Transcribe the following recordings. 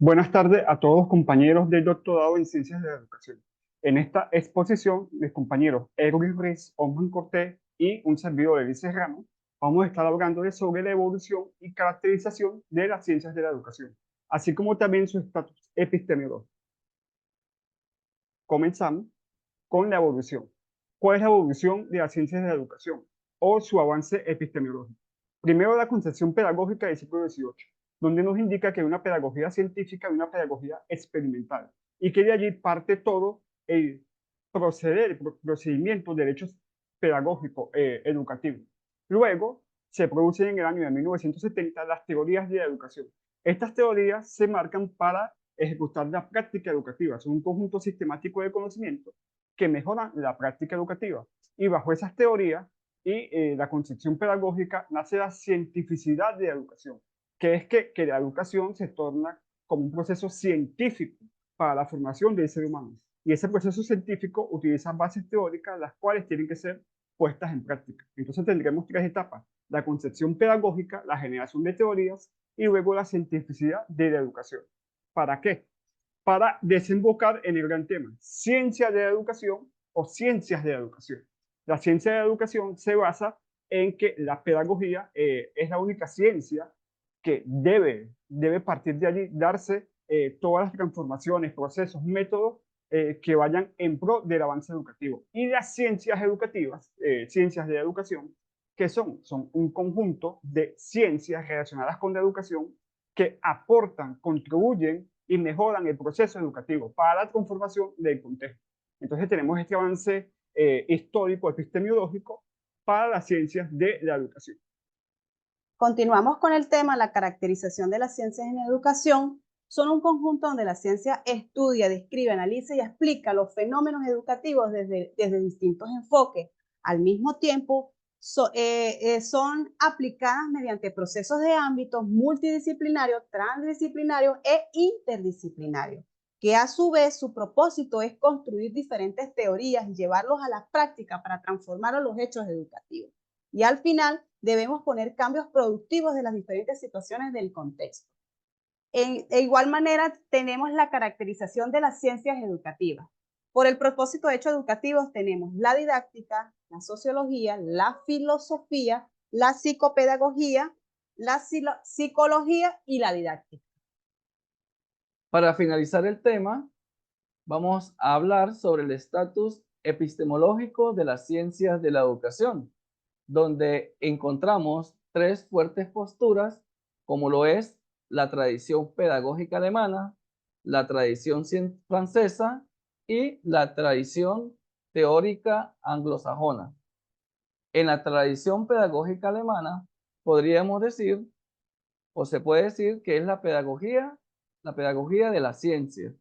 Buenas tardes a todos compañeros del doctorado en Ciencias de la Educación. En esta exposición, mis compañeros Erwin Ruiz, Osman Cortés y un servidor, Elis Serrano, vamos a estar hablando sobre la evolución y caracterización de las ciencias de la educación, así como también su estatus epistemológico. Comenzamos con la evolución. ¿Cuál es la evolución de las ciencias de la educación o su avance epistemológico? Primero, la concepción pedagógica del siglo XVIII, donde nos indica que hay una pedagogía científica y una pedagogía experimental, y que de allí parte todo el procedimiento de derechos pedagógicos educativos. Luego, se producen en el año de 1970 las teorías de la educación. Estas teorías se marcan para ejecutar la práctica educativa. Son un conjunto sistemático de conocimientos que mejoran la práctica educativa. Y bajo esas teorías y la concepción pedagógica nace la cientificidad de la educación, que es que la educación se torna como un proceso científico para la formación del ser humano. Y ese proceso científico utiliza bases teóricas, las cuales tienen que ser puestas en práctica. Entonces tendremos tres etapas: la concepción pedagógica, la generación de teorías y luego la cientificidad de la educación. ¿Para qué? Para desembocar en el gran tema, ciencia de la educación o ciencias de la educación. La ciencia de la educación se basa en que la pedagogía es la única ciencia que debe partir de allí, darse todas las transformaciones, procesos, métodos que vayan en pro del avance educativo. Y las ciencias educativas, ciencias de la educación, que son un conjunto de ciencias relacionadas con la educación que aportan, contribuyen y mejoran el proceso educativo para la conformación del contexto. Entonces tenemos este avance histórico, epistemológico para las ciencias de la educación. Continuamos con el tema, la caracterización de las ciencias en educación. Son un conjunto donde la ciencia estudia, describe, analiza y explica los fenómenos educativos desde distintos enfoques. Al mismo tiempo, son aplicadas mediante procesos de ámbitos multidisciplinarios, transdisciplinarios e interdisciplinarios, que a su vez su propósito es construir diferentes teorías y llevarlos a la práctica para transformar a los hechos educativos. Y al final debemos poner cambios productivos de las diferentes situaciones del contexto. De igual manera, tenemos la caracterización de las ciencias educativas. Por el propósito de hechos educativos tenemos la didáctica, la sociología, la filosofía, la psicopedagogía, la psicología y la didáctica. Para finalizar el tema, vamos a hablar sobre el estatus epistemológico de las ciencias de la educación, donde encontramos tres fuertes posturas, como lo es la tradición pedagógica alemana, la tradición francesa y la tradición teórica anglosajona. En la tradición pedagógica alemana, podríamos decir, o se puede decir que es la pedagogía de la ciencia,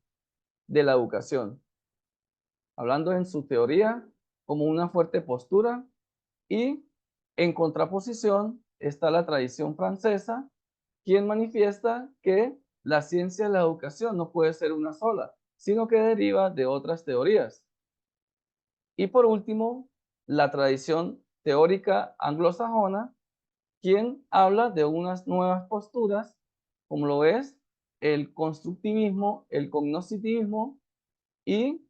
de la educación, hablando en su teoría como una fuerte postura, y en contraposición está la tradición francesa, quien manifiesta que la ciencia de la educación no puede ser una sola, sino que deriva de otras teorías. Y por último, la tradición teórica anglosajona, quien habla de unas nuevas posturas, como lo es el constructivismo, el cognoscitivismo y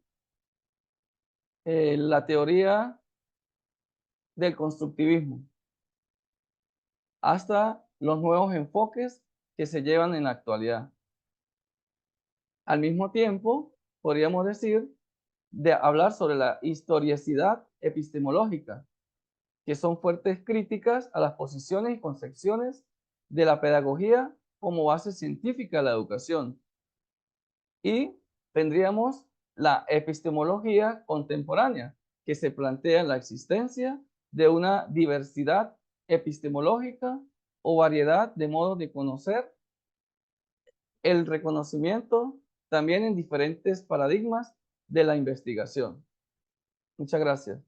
la teoría del constructivismo, hasta los nuevos enfoques que se llevan en la actualidad. Al mismo tiempo, podríamos decir de hablar sobre la historicidad epistemológica, que son fuertes críticas a las posiciones y concepciones de la pedagogía como base científica de la educación. Y tendríamos la epistemología contemporánea, que se plantea la existencia de una diversidad epistemológica o variedad de modos de conocer el reconocimiento también en diferentes paradigmas de la investigación. Muchas gracias.